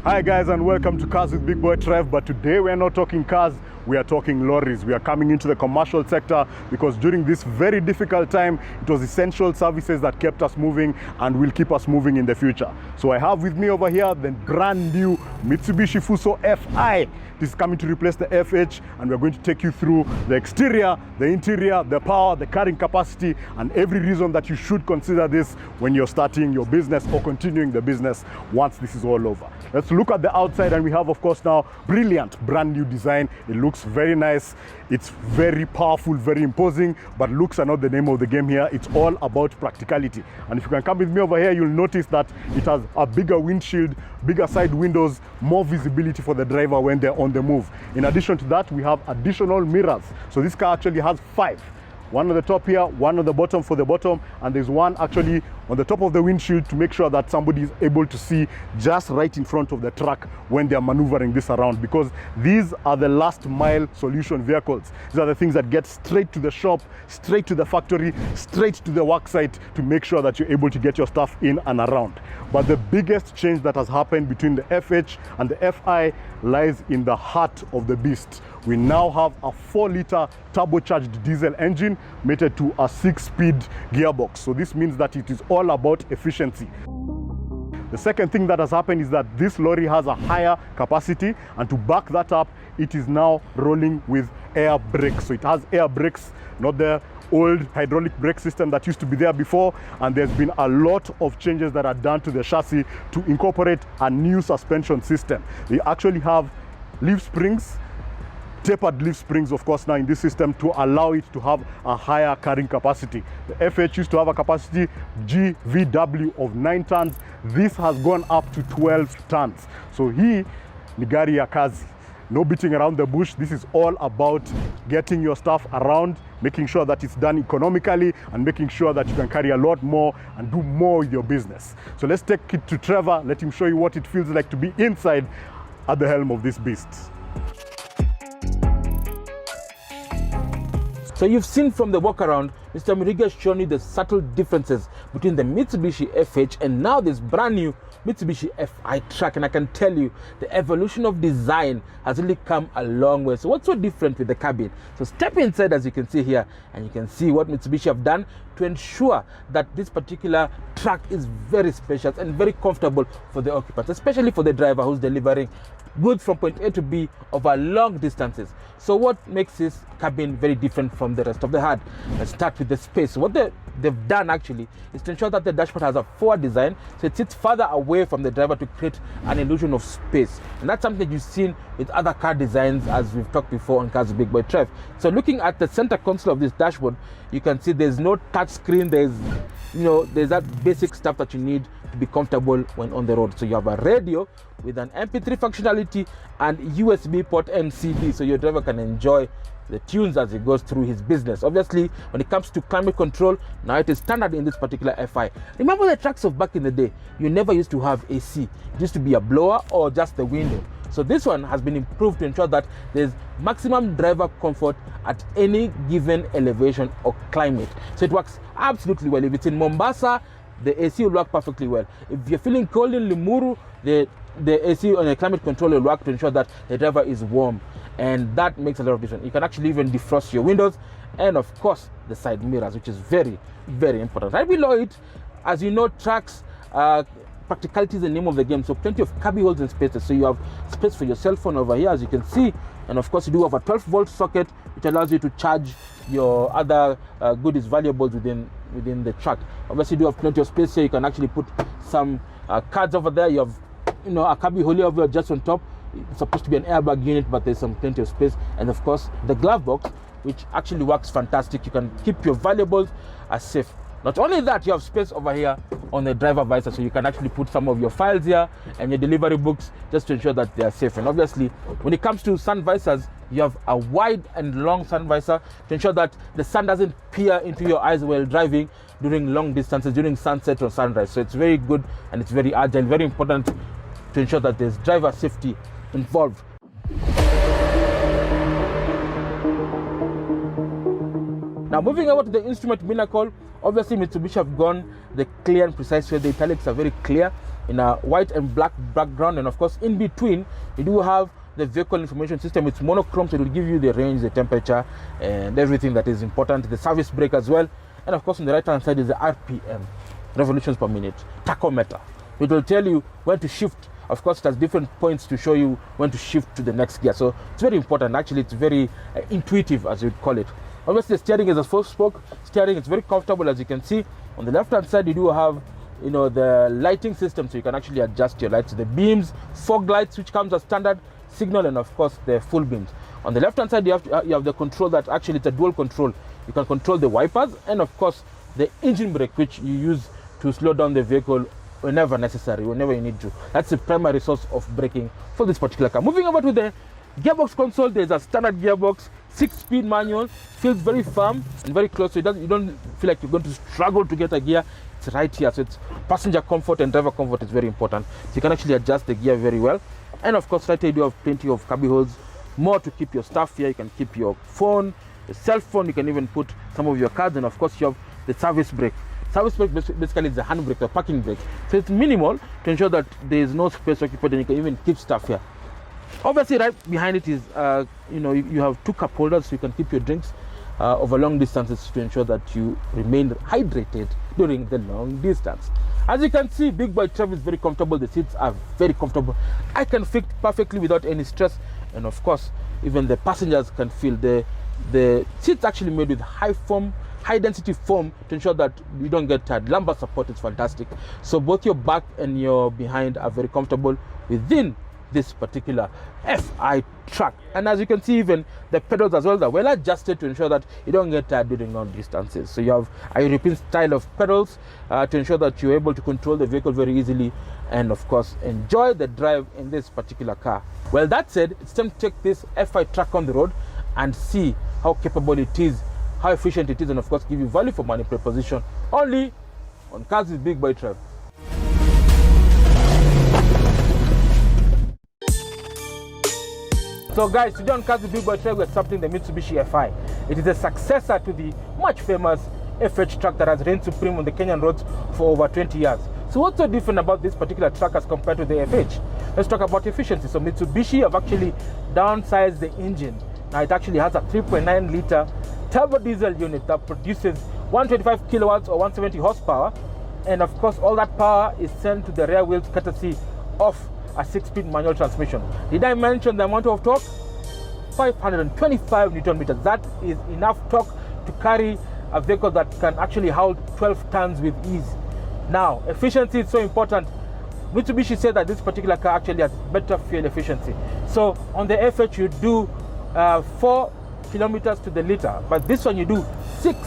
Hi guys, and welcome to Cars with Big Boy Trev. But today we are not talking cars, we are talking lorries. We are coming into the commercial sector because during this very difficult time, it was essential services that kept us moving and will keep us moving in the future. So I have with me over here the brand new Mitsubishi FI. This is coming to replace the FH, and we're going to take you through the exterior, the interior, the power, the carrying capacity, and every reason that you should consider this when you're starting your business or continuing the business once this is all over. Let's look at the outside, and we have, of course, now brilliant brand new design. It looks very nice. It's very powerful, very imposing, but looks are not the name of the game here. It's all about practicality. And if you can come with me over here, you'll notice that it has a bigger windshield, bigger side windows, more visibility for the driver when they're on the move. In addition to that, we have additional mirrors. So this car actually has 5. One on the top here, one on the bottom for the bottom, and there's one actually on the top of the windshield to make sure that somebody is able to see just right in front of the truck when they're maneuvering this around, because these are the last mile solution vehicles. These are the things that get straight to the shop, straight to the factory, straight to the work site to make sure that you're able to get your stuff in and around. But the biggest change that has happened between the FH and the FI lies in the heart of the beast. We now have a 4-liter turbocharged diesel engine mated to a 6-speed gearbox. So this means that it is all about efficiency. The second thing that has happened is that this lorry has a higher capacity, and to back that up, it is now rolling with air brakes. So it has air brakes, not the old hydraulic brake system that used to be there before, and there's been a lot of changes that are done to the chassis to incorporate a new suspension system. They actually have leaf springs, tapered leaf springs, of course, now in this system to allow it to have a higher carrying capacity. The FH used to have a capacity GVW of 9 tons. This has gone up to 12 tons. So ni gari ya kazi. No beating around the bush. This is all about getting your stuff around, making sure that it's done economically, and making sure that you can carry a lot more and do more with your business. So let's take it to Trevor. Let him show you what it feels like to be inside at the helm of this beast. So you've seen from the walk around, Mr. Muriga has shown you the subtle differences between the Mitsubishi FH and now this brand new Mitsubishi FI truck. And I can tell you, the evolution of design has really come a long way. So what's so different with the cabin? So step inside, as you can see here, and you can see what Mitsubishi have done to ensure that this particular truck is very spacious and very comfortable for the occupants, especially for the driver who's delivering goods from point A to B over long distances. So what makes this cabin very different from the rest of the HUD? Let's start with the space. What they've done actually is to ensure that the dashboard has a forward design, so it sits further away from the driver to create an illusion of space. And that's something you've seen with other car designs, as we've talked before on Cars with Big Boy Trev. So looking at the center console of this dashboard, you can see there's no touch screen. There's that basic stuff that you need to be comfortable when on the road. So you have a radio with an MP3 functionality and USB port and CD, so your driver can enjoy the tunes as he goes through his business. Obviously, when it comes to climate control, now it is standard in this particular FI. Remember the trucks of back in the day, you never used to have AC. It used to be a blower or just the window. So this one has been improved to ensure that there's maximum driver comfort at any given elevation or climate. So it works absolutely well. If it's in Mombasa, the AC will work perfectly well. If you're feeling cold in Limuru, the AC on the climate control will work to ensure that the driver is warm. And that makes a lot of difference. You can actually even defrost your windows, and of course the side mirrors, which is very, very important. Right below it, as you know, trucks, practicality is the name of the game. So plenty of cubby holes and spaces. So you have space for your cell phone over here, as you can see. And of course you do have a 12-volt socket, which allows you to charge your other goodies, valuables within the truck. Obviously you do have plenty of space here. You can actually put some cards over there. You have a cubby hole over just on top. It's supposed to be an airbag unit, but there's plenty of space. And of course the glove box, which actually works fantastic. You can keep your valuables as safe. Not only that, you have space over here on the driver visor, so you can actually put some of your files here and your delivery books just to ensure that they are safe. And obviously, when it comes to sun visors, you have a wide and long sun visor to ensure that the sun doesn't peer into your eyes while driving during long distances, during sunset or sunrise. So it's very good and it's very agile, very important to ensure that there's driver safety involved. Now moving over to the instrument pinnacle, obviously Mitsubishi have gone the clear and precise way. The italics are very clear. in a white and black background, and of course in between you do have the vehicle information system. It's monochrome, so it will give you the range, the temperature, and everything that is important. The service brake as well, and of course on the right hand side is the RPM, revolutions per minute, tachometer. It will tell you when to shift. Of course, it has different points to show you when to shift to the next gear. So it's very important. Actually, it's very intuitive, as you'd call it. Obviously, the steering is a 4-spoke steering. It's very comfortable, as you can see. On the left hand side, you do have the lighting system, so you can actually adjust your lights, the beams, fog lights, which comes as standard, signal, and of course the full beams. On the left hand side, you have the control that actually it's a dual control. You can control the wipers and of course the engine brake, which you use to slow down the vehicle whenever necessary, whenever you need to. That's the primary source of braking for this particular car. Moving over to the gearbox console, there's a standard gearbox, 6-speed manual, feels very firm and very close, so you don't feel like you're going to struggle to get a gear. It's right here, so it's passenger comfort and driver comfort is very important. So you can actually adjust the gear very well. And of course, right here you do have plenty of cubby holes, more to keep your stuff here. You can keep your phone, your cell phone, you can even put some of your cards, and of course you have the service brake. Service brake basically is the handbrake, the parking brake. So it's minimal to ensure that there is no space occupied, and you can even keep stuff here. Obviously, right behind it is, you have 2 cup holders, so you can keep your drinks over long distances to ensure that you remain hydrated during the long distance. As you can see, Big Boy Trev is very comfortable. The seats are very comfortable. I can fit perfectly without any stress, and of course, even the passengers can feel the seats actually made with high density foam to ensure that you don't get tired. Lumbar support is fantastic, so both your back and your behind are very comfortable within this particular FI truck. And as you can see, even the pedals as well are well adjusted to ensure that you don't get tired during long distances. So you have a European style of pedals to ensure that you're able to control the vehicle very easily and of course enjoy the drive in this particular car. Well, that said, it's time to take this FI truck on the road and see how capable it is, how efficient it is, and of course give you value for money proposition only on Cars with Big Boy Trev. So guys, today on Cars with Big Boy Trev, we're sampling the Mitsubishi FI. It is a successor to the much famous FH truck that has reigned supreme on the Kenyan roads for over 20 years. So what's so different about this particular truck as compared to the FH? Let's talk about efficiency. So Mitsubishi have actually downsized the engine. Now it actually has a 3.9 liter turbo diesel unit that produces 125 kilowatts or 170 horsepower, and of course all that power is sent to the rear wheels courtesy of a 6-speed manual transmission. Did I mention the amount of torque? 525 Newton meters. That is enough torque to carry a vehicle that can actually hold 12 tons with ease. Now, efficiency is so important. Mitsubishi said that this particular car actually has better fuel efficiency. So on the FH you do 4 kilometers to the liter, but this one you do 6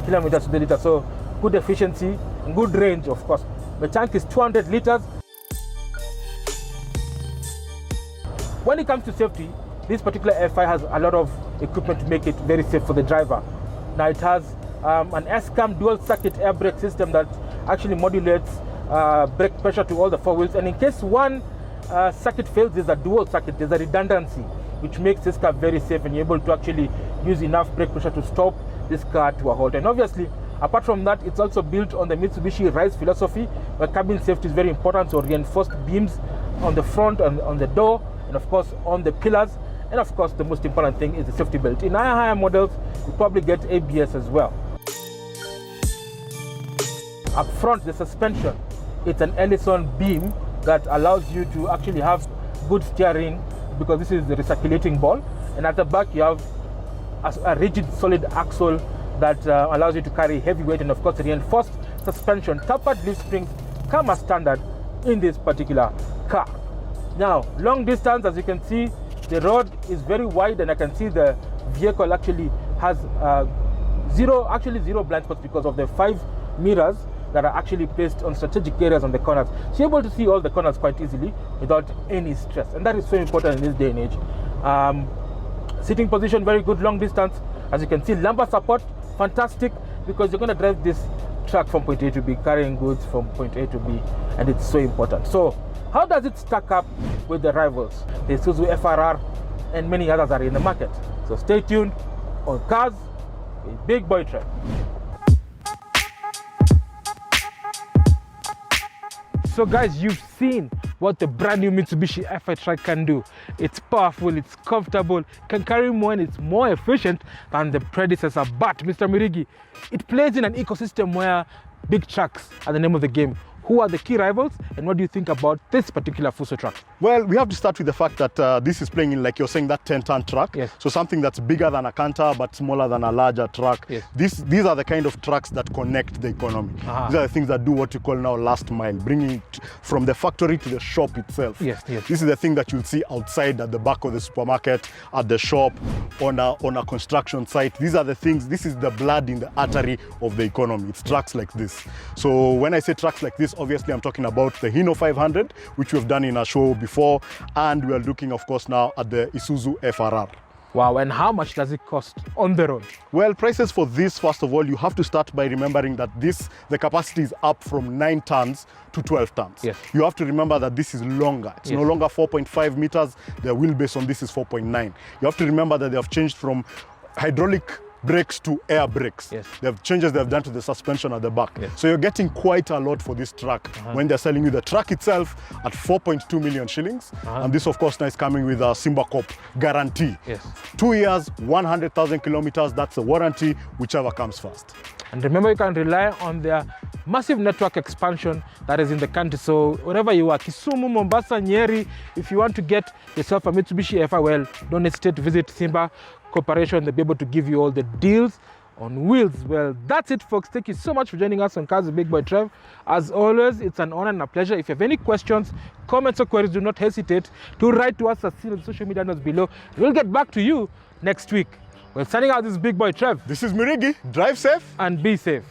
kilometers to the liter. So good efficiency and good range, of course. The tank is 200 liters. When it comes to safety, this particular FI has a lot of equipment to make it very safe for the driver. Now it has an S-cam dual circuit air brake system that actually modulates brake pressure to all the 4 wheels, and in case one circuit fails, there's a dual circuit, there's a redundancy, which makes this car very safe, and you're able to actually use enough brake pressure to stop this car to a halt. And obviously, apart from that, it's also built on the Mitsubishi RISE philosophy, where cabin safety is very important, so reinforced beams on the front and on the door, and of course on the pillars, and of course the most important thing is the safety belt. In higher models, you probably get ABS as well. Up front, the suspension, it's an Ellison beam that allows you to actually have good steering, because this is the recirculating ball, and at the back you have a rigid solid axle that allows you to carry heavy weight, and of course reinforced suspension. Tapered leaf springs come as standard in this particular car. Now, long distance, as you can see, the road is very wide, and I can see the vehicle actually has zero blind spots because of the 5 mirrors that are actually placed on strategic areas on the corners. So you're able to see all the corners quite easily without any stress, and that is so important in this day and age. Sitting position, very good long distance. As you can see, lumbar support, fantastic, because you're going to drive this truck from point A to B, carrying goods from point A to B, and it's so important. So how does it stack up with the rivals? The Isuzu FRR and many others are in the market. So stay tuned on Cars with Big Boy Trev. So guys, you've seen what the brand new Mitsubishi FI truck can do. It's powerful, it's comfortable, can carry more, and it's more efficient than the predecessor. But Mr. Mirigi, it plays in an ecosystem where big trucks are the name of the game. Who are the key rivals, and what do you think about this particular Fuso truck? Well, we have to start with the fact that this is playing in, like you're saying, that 10-ton truck. Yes. So something that's bigger than a canter but smaller than a larger truck. Yes. These are the kind of trucks that connect the economy. Uh-huh. These are the things that do what you call now last mile, bringing it from the factory to the shop itself. Yes, yes. This is the thing that you'll see outside at the back of the supermarket, at the shop, on a construction site. These are the things, this is the blood in the artery of the economy. It's trucks like this. So when I say trucks like this, obviously I'm talking about the Hino 500, which we've done in a show before, and we are looking, of course, now at the Isuzu FRR. Wow, and how much does it cost on the road? Well, prices for this, first of all, you have to start by remembering that the capacity is up from 9 tons to 12 tons. Yes. You have to remember that this is longer. It's no longer 4.5 meters. The wheelbase on this is 4.9. You have to remember that they have changed from hydraulic brakes to air brakes. Yes. They have changes they've done to the suspension at the back. Yes. So you're getting quite a lot for this truck when they're selling you the truck itself at 4.2 million shillings. And this, of course, now is coming with a Simba Cop guarantee. Yes. 2 years, 100,000 kilometers, that's a warranty, whichever comes first. And remember, you can rely on their massive network expansion that is in the country. So wherever you are, Kisumu, Mombasa, Nyeri, if you want to get yourself a Mitsubishi FI, well, don't hesitate to visit Simba Corporation. They'll be able to give you all the deals on wheels. Well, that's it, folks. Thank you so much for joining us on Cars with Big Boy Trev. As always, it's an honor and a pleasure. If you have any questions, comments, or queries, do not hesitate to write to us as seen on the social media notes below. We'll get back to you next week. Well, signing out, this is Big Boy Trev. This is Mirigi. Drive safe And be safe.